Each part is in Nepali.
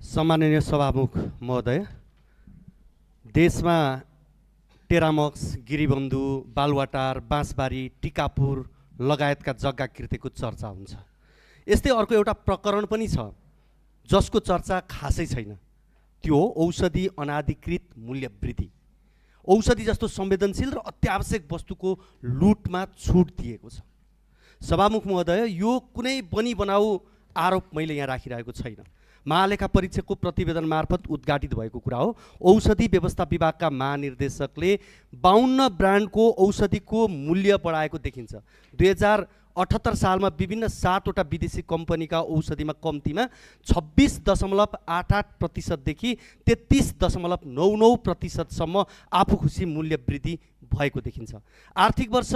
सम्माननीय सभामुख महोदय, देशमा टेरामक्स, गिरिबन्धु, बालुवाटार, बाँसबारी, टिकापुर लगायतका जग्गा कृतिको चर्चा हुन्छ। यस्तै अर्को एउटा प्रकरण पनि छ जसको चर्चा खासै छैन, त्यो हो औषधि अनाधिकृत मूल्य वृद्धि। औषधि जस्तो संवेदनशील र अत्यावश्यक वस्तुको लुटमा छुट दिएको छ। सभामुख महोदय, यो कुनै बनी बनाऊ आरोप मैले यहाँ राखिरहेको छैन। महालेखा परीक्षकको प्रतिवेदन मार्फत उद्घाटित भएको कुरा हो। औषधि व्यवस्था विभागका महानिर्देशकले 52 ब्रान्डको औषधिको मूल्य बढाएको देखिन्छ। 2078 सालमा विभिन्न 7वटा विदेशी कम्पनीका औषधिमा कम्तीमा 26.88% देखि 33.99% सम्म आफू खुसी मूल्य वृद्धि भएको देखिन्छ। आर्थिक वर्ष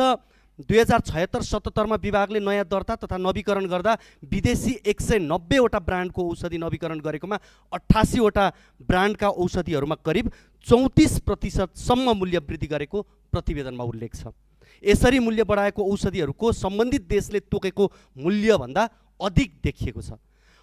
2076-77 मा विभागले नयाँ दर्ता तथा नवीकरण गर्दा विदेशी 190वटा ब्रान्डको औषधि नवीकरण गरेकोमा 88वटा ब्रान्डका औषधिहरूमा करिब 34% सम्म मूल्य वृद्धि गरेको प्रतिवेदनमा उल्लेख छ। यसरी मूल्य बढाएको औषधिहरूको सम्बन्धित देशले तोकेको मूल्यभन्दा अधिक देखिएको छ।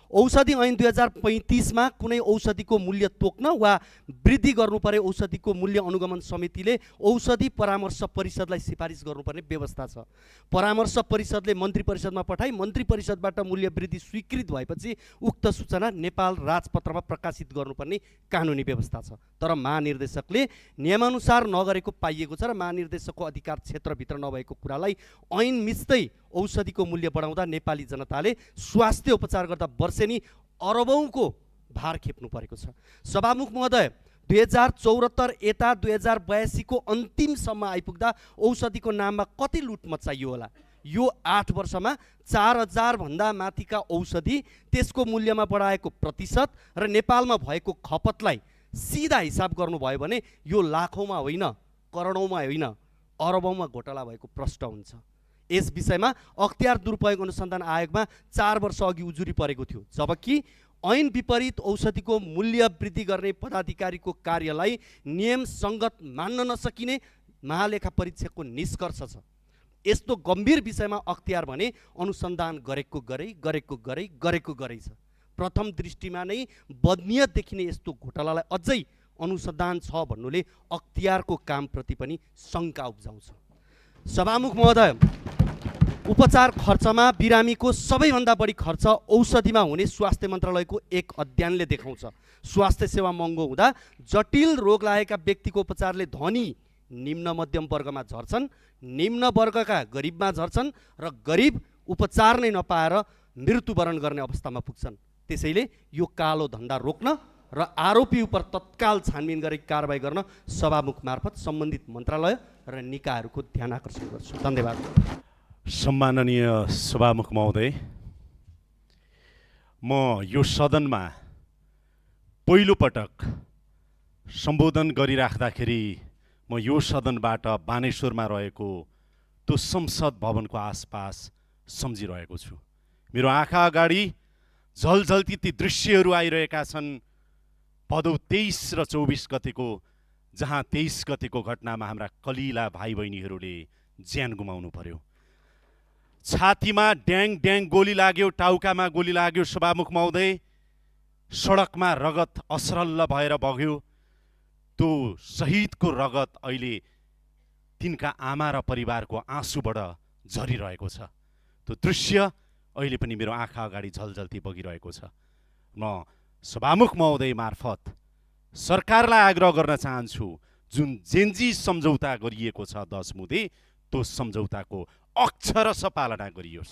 औषधि ऐन 2035 मा कुनै औषधिको मूल्य तोक्न वा वृद्धि गर्नुपर्ने औषधिको मूल्य अनुगमन समितिले औषधि परामर्श परिषदलाई सिफारिस गर्नुपर्ने व्यवस्था छ। परामर्श परिषदले मन्त्री परिषदमा पठाई मन्त्री परिषदबाट मूल्य वृद्धि स्वीकृत भएपछि उक्त सूचना नेपाल राजपत्रमा प्रकाशित गर्नुपर्ने कानुनी व्यवस्था छ। तर महानिर्देशकले नियमानुसार नगरेको पाइएको छ र महानिर्देशकको अधिकार क्षेत्रभित्र नभएको कुरालाई ऐन मिच्दै औषधिको मूल्य बढाउँदा नेपाली जनताले स्वास्थ्य उपचार गर्दा वर्षेनी अरबौंको भार खेप्नु परेको छ। सभामुख महोदय, 2074 यता 2082 को अन्तिमसम्म आइपुग्दा औषधिको नाममा कति लुट मचाइयो होला? यो 8 वर्षमा 4000 भन्दा माथिका औषधि, त्यसको मूल्यमा बढाएको प्रतिशत र नेपालमा भएको खपतलाई सिधा हिसाब गर्नुभयो भने यो लाखौंमा होइन, करोडौंमा होइन, अरबौंमा घोटाला भएको प्रष्ट हुन्छ। यस विषयमा अख्तियार दुरुपयोग अनुसन्धान आयोगमा 4 वर्ष अघि उजुरी परेको थियो, जबकि ऐन विपरीत औषधिको मूल्य वृद्धि गर्ने पदाधिकारीको कार्यलाई नियम सङ्गत मान्न नसकिने महालेखा परीक्षकको निष्कर्ष छ। यस्तो गम्भीर विषयमा अख्तियार भने अनुसन्धान गरेको गरै छ। प्रथम दृष्टिमा नै बदनियत देखिने यस्तो घोटालालाई अझै अनुसन्धान छ भन्नुले अख्तियारको कामप्रति पनि शङ्का उब्जाउँछ। सभामुख महोदय, उपचार खर्चमा बिरामीको सबैभन्दा बढी खर्च औषधिमा हुने स्वास्थ्य मन्त्रालयको एक अध्ययनले देखाउँछ। स्वास्थ्य सेवा महँगो हुँदा जटिल रोग लागेका व्यक्तिको उपचारले धनी निम्न मध्यम वर्गमा झर्छन्, निम्न वर्गका गरिबमा झर्छन् र गरिब उपचार नै नपाएर मृत्युवरण गर्ने अवस्थामा पुग्छन्। त्यसैले यो कालो धन्दा रोक्न र आरोपी उप तत्काल छानबिन गरी कारबाही गर्न सभामुख मार्फत सम्बन्धित मन्त्रालय र निकायहरूको ध्यान आकर्षण गर्छु। धन्यवाद। सम्माननीय सभामुख महोदय, म यो सदनमा पहिलो पटक सम्बोधन गरिराख्दाखेरि म यो सदनबाट बानेश्वरमा रहेको त्यो संसद भवनको आसपास सम्झिरहेको छु। मेरो आँखा अगाडि झलझल्ती ती दृश्यहरू आइरहेका छन्। भदौ 23 र 24 गतेको, जहाँ 23 गतेको घटनामा हाम्रा कलिला भाइ बहिनीहरूले ज्यान गुमाउनु पर्यो। छातीमा ड्याङ ड्याङ गोली लाग्यो, टाउकामा गोली लाग्यो। सभामुख महोदय, सडकमा रगत असरल्ल भएर बग्यो। त्यो शहीदको रगत अहिले तिनका आमा र परिवारको आँसुबाट झरिरहेको छ। त्यो दृश्य अहिले पनि मेरो आँखा अगाडि झलझल्ती बगिरहेको छ। म सभामुख महोदय मार्फत सरकारलाई आग्रह गर्न चाहन्छु, जुन जेन्जी सम्झौता गरिएको छ 10 मुदे, त्यो सम्झौताको अक्षरशः पालना गरियोस्,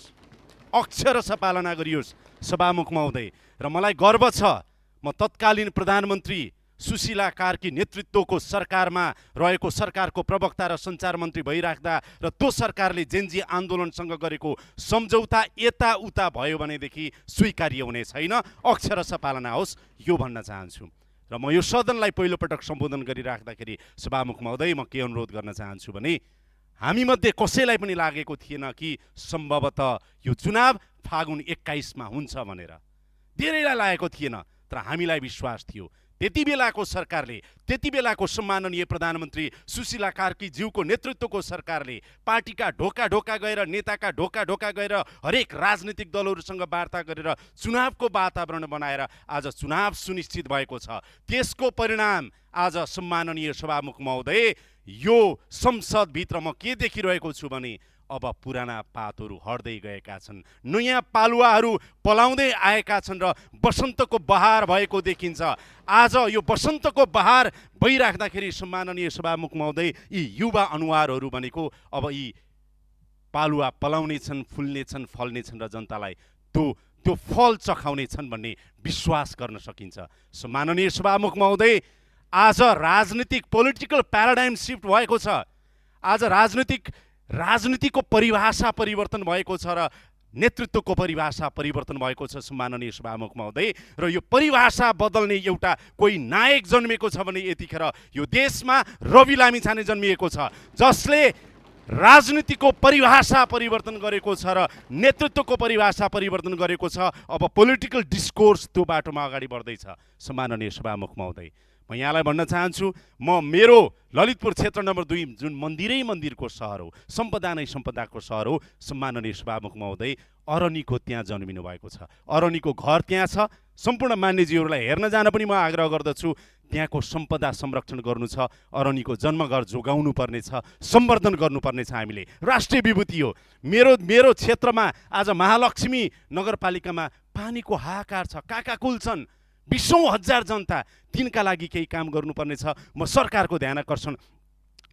अक्षरशः पालना गरियोस् सभामुख महोदय। र मलाई गर्व छ, म तत्कालीन प्रधानमन्त्री सुशीला कार्की नेतृत्वको सरकारमा रहेको सरकारको प्रवक्ता र सञ्चार मन्त्री भइराख्दा र त्यो सरकारले जेन्जी आन्दोलनसँग गरेको सम्झौता यताउता भयो भनेदेखि स्वीकार्य हुने छैन, अक्षरशः पालना होस्, यो भन्न चाहन्छु। र म यो सदनलाई पहिलोपटक सम्बोधन गरिराख्दाखेरि सभामुख महोदय, म के अनुरोध गर्न चाहन्छु भने, हामीमध्ये कसैलाई पनि लागेको थिएन कि सम्भवतः यो चुनाव फागुन 21 मा हुन्छ भनेर। धेरैलाई लागेको थिएन, तर हामीलाई विश्वास थियो त्यति बेलाको सरकारले, त्यति बेलाको सम्माननीय प्रधानमन्त्री सुशीला कार्की ज्यूको नेतृत्वको सरकारले पार्टीका ढोका ढोका गएर, नेताका ढोका ढोका गएर, हरेक राजनीतिक दलहरूसँग वार्ता गरेर चुनावको वातावरण बनाएर आज चुनाव सुनिश्चित भएको छ। त्यसको परिणाम आज सम्माननीय सभामुख महोदय, यो संसदभित्र म के देखिरहेको छु भने अब पुराना पातहरू हट्दै गएका छन्, नयाँ पालुवाहरू पलाउँदै आएका छन् र बसन्तको बहार भएको देखिन्छ। आज यो बसन्तको बहार भइराख्दाखेरि सम्माननीय सभामुख महोदय, यी युवा अनुहारहरू भनेको अब यी पालुवा पलाउने छन्, फुल्ने छन्, फल्ने छन् र जनतालाई त्यो फल चखाउने छन् भन्ने विश्वास गर्न सकिन्छ। सम्माननीय सभामुख महोदय, आज राजनीतिक पोलिटिकल प्याराडाइम सिफ्ट भएको छ। आज राजनीतिको परिभाषा परिवर्तन भएको छ र नेतृत्वको परिभाषा परिवर्तन भएको छ सम्माननीय सभामुख महोदय। र यो परिभाषा बदल्ने एउटा कोही नायक जन्मिएको छ भने यतिखेर यो देशमा रवि लामिछाने जन्मिएको छ, जसले राजनीतिको परिभाषा परिवर्तन गरेको छ र नेतृत्वको परिभाषा परिवर्तन गरेको छ। अब पोलिटिकल डिस्कोर्स त्यो बाटोमा अगाडि बढ्दैछ। सम्माननीय सभामुख महोदय, म यहाँलाई भन्न चाहन्छु, म मेरो ललितपुर क्षेत्र नम्बर 2 जुन मन्दिरै मन्दिरको सहर हो, सम्पदा नै सम्पदाको सहर हो, सम्माननीय सभामुख महोदय, अरनीको त्यहाँ जन्मिनु भएको छ। अरनीको घर त्यहाँ छ। सम्पूर्ण मान्यजीहरूलाई हेर्न जान पनि म आग्रह गर्दछु। त्यहाँको सम्पदा संरक्षण गर्नु छ, अरनीको जन्मघर जोगाउनु पर्ने छ, सम्वर्धन गर्नुपर्ने छ। हामीले राष्ट्रिय विभूति हो। मेरो क्षेत्रमा आज महालक्ष्मी नगरपालिकामा पानीको हाहाकार छ, काकाकुल छन्, बीसौँ हजार जनता, तिनका लागि केही काम गर्नुपर्ने छ। म सरकारको ध्यान आकर्षण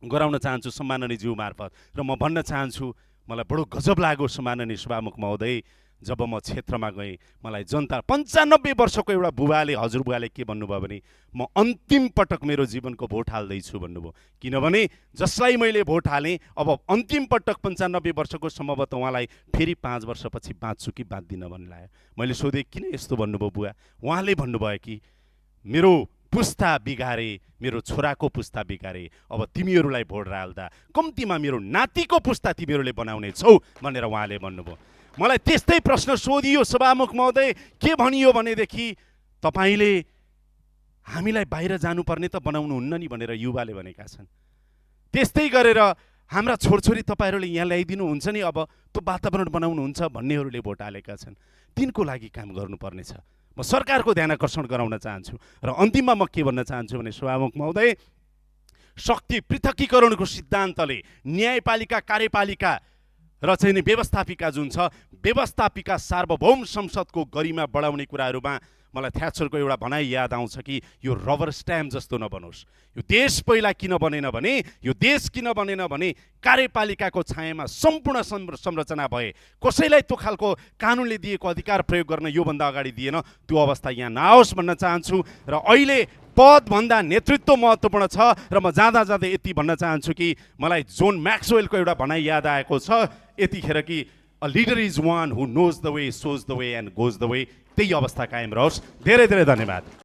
गराउन चाहन्छु सम्माननीय ज्यू मार्फत। र म भन्न चाहन्छु, मलाई बडो गजब लाग्यो सम्माननीय सभामुख महोदय, जब म क्षेत्रमा गएँ, मलाई जनता 95 वर्षको एउटा बुबाले, हजुरबुवाले के भन्नुभयो भने म अन्तिम पटक मेरो जीवनको भोट हाल्दैछु भन्नुभयो। किनभने जसलाई मैले भोट हालेँ, अब अन्तिम पटक 95 वर्षको सम्भवतः उहाँलाई फेरि 5 वर्षपछि बाँच्छु कि बाँच्दिनँ भन्ने लाग्यो। मैले सोधेँ, किन यस्तो भन्नुभयो बुवा? उहाँले भन्नुभयो कि मेरो पुस्ता बिगारे, मेरो छोराको पुस्ता बिगारे, अब तिमीहरूलाई भोट हाल्दा कम्तीमा मेरो नातिको पुस्ता तिमीहरूले बनाउने छौ भनेर उहाँले भन्नुभयो। मलाई त्यस्तै प्रश्न सोधियो सभामुख महोदय, के भनियो भनेदेखि तपाईँले हामीलाई बाहिर जानुपर्ने त बनाउनुहुन्न नि भनेर युवाले भनेका छन्। त्यस्तै गरेर हाम्रा छोरछोरी तपाईँहरूले यहाँ ल्याइदिनुहुन्छ नि, अब त्यो वातावरण बनाउनुहुन्छ भन्नेहरूले भोट हालेका छन्। तिनको लागि काम गर्नुपर्नेछ। म सरकारको ध्यान आकर्षण गराउन चाहन्छु। र अन्तिममा म के भन्न चाहन्छु भने सभामुख महोदय, शक्ति पृथकीकरणको सिद्धान्तले न्यायपालिका, कार्यपालिका र चाहिँ नि व्यवस्थापिका जुन छ, व्यवस्थापिका सार्वभौम संसदको गरिमा बढाउने कुराहरूमा मलाई थ्याचरको एउटा भनाइ याद आउँछ कि यो रबर स्ट्याम्प जस्तो नबनोस्। यो देश पहिला किन बनेन भने, यो देश किन बनेन भने कार्यपालिकाको छायामा सम्पूर्ण संरचना भए, कसैलाई त्यो खालको कानुनले दिएको अधिकार प्रयोग गर्न योभन्दा अगाडि दिएन, त्यो अवस्था यहाँ नआओस् भन्न चाहन्छु। र अहिले पदभन्दा नेतृत्व महत्त्वपूर्ण छ। र म जाँदा जाँदै यति भन्न चाहन्छु कि मलाई जोन म्याक्सवेलको एउटा भनाइ याद आएको छ यतिखेर कि a leader is one who knows the way, shows the way and goes the way। त्यही अवस्था कायम रहोस्। धेरै धेरै धन्यवाद।